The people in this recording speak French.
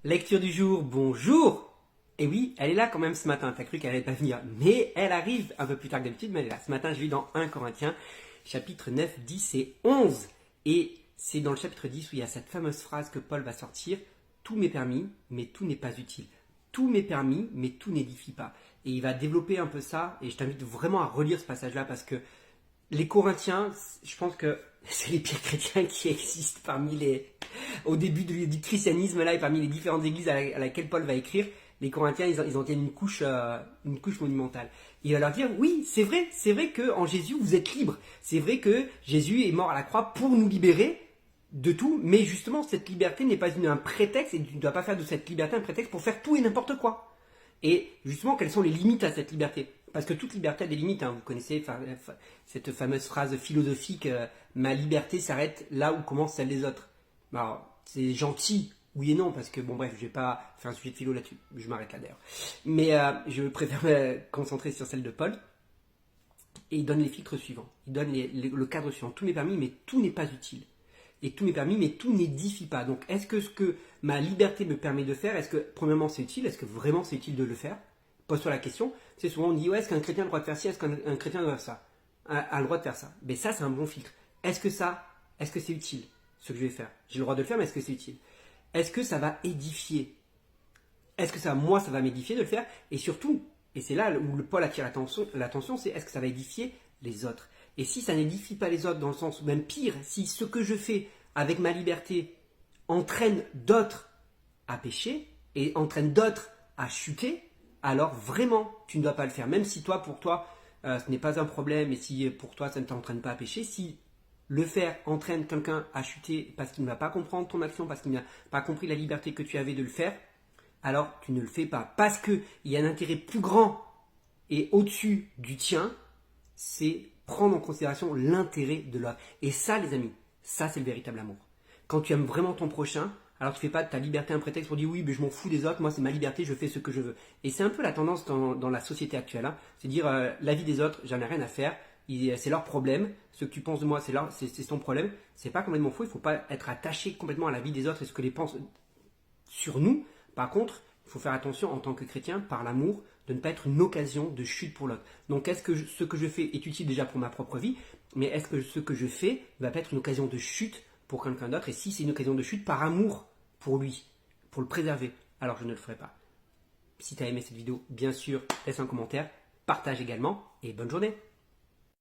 Lecture du jour, bonjour. Et oui, elle est là quand même ce matin, t'as cru qu'elle allait pas venir, mais elle arrive un peu plus tard que d'habitude, mais elle est là. Ce matin, je lis dans 1 Corinthiens, chapitre 9, 10 et 11. Et c'est dans le chapitre 10 où il y a cette fameuse phrase que Paul va sortir, tout m'est permis, mais tout n'est pas utile. Tout m'est permis, mais tout n'édifie pas. Et il va développer un peu ça, et je t'invite vraiment à relire ce passage-là parce que les Corinthiens, je pense que c'est les pires chrétiens qui existent au début du christianisme là et parmi les différentes églises à laquelle Paul va écrire. Les Corinthiens, ils en tiennent une couche monumentale. Il va leur dire, oui, c'est vrai que en Jésus vous êtes libres. C'est vrai que Jésus est mort à la croix pour nous libérer de tout, mais justement cette liberté n'est pas un prétexte et tu ne dois pas faire de cette liberté un prétexte pour faire tout et n'importe quoi. Et justement, quelles sont les limites à cette liberté? Parce que toute liberté a des limites, hein. Vous connaissez cette fameuse phrase philosophique ma liberté s'arrête là où commence celle des autres. Alors, c'est gentil, oui et non, parce que bon, bref, je vais pas faire un sujet de philo là-dessus. Je m'arrête là d'ailleurs. Mais je préfère me concentrer sur celle de Paul. Et il donne les filtres suivants. Il donne le cadre suivant. Tout m'est permis, mais tout n'est pas utile. Et tout m'est permis, mais tout n'édifie pas. Donc, est-ce que ce que ma liberté me permet de faire, est-ce que, premièrement, c'est utile? Est-ce que vraiment c'est utile de le faire? Pose-toi la question. C'est souvent, on dit, ouais, est-ce qu'un chrétien a le droit de faire ci? Est-ce qu'un chrétien doit faire ça? A le droit de faire ça? Mais ça, c'est un bon filtre. Est-ce que c'est utile, ce que je vais faire? J'ai le droit de le faire, mais est-ce que c'est utile? Est-ce que ça va édifier? Est-ce que moi, ça va m'édifier de le faire? Et surtout, et c'est là où le Paul attire l'attention, c'est est-ce que ça va édifier les autres? Et si ça n'édifie pas les autres, dans le sens, ou même pire, si ce que je fais avec ma liberté entraîne d'autres à pécher et entraîne d'autres à chuter, alors vraiment, tu ne dois pas le faire. Même si pour toi, ce n'est pas un problème et si pour toi, ça ne t'entraîne pas à pécher, si le faire entraîne quelqu'un à chuter parce qu'il ne va pas comprendre ton action, parce qu'il n'a pas compris la liberté que tu avais de le faire, alors tu ne le fais pas. Parce qu'il y a un intérêt plus grand et au-dessus du tien, c'est prendre en considération l'intérêt de l'autre. Et ça, les amis, ça c'est le véritable amour. Quand tu aimes vraiment ton prochain, alors tu fais pas de ta liberté un prétexte pour dire oui, mais je m'en fous des autres, moi c'est ma liberté, je fais ce que je veux. Et c'est un peu la tendance dans la société actuelle, hein. C'est dire la vie des autres, j'en ai rien à faire, c'est leur problème, ce que tu penses de moi, c'est ton problème. C'est pas complètement faux, il faut pas être attaché complètement à la vie des autres et ce que les pensent sur nous. Par contre, il faut faire attention en tant que chrétien, par l'amour, de ne pas être une occasion de chute pour l'autre. Donc est-ce que ce que je fais est utile déjà pour ma propre vie, mais est-ce que ce que je fais va pas être une occasion de chute pour quelqu'un d'autre? Et si c'est une occasion de chute, par amour pour lui, pour le préserver, alors je ne le ferai pas. Si tu as aimé cette vidéo, bien sûr, laisse un commentaire, partage également, et bonne journée.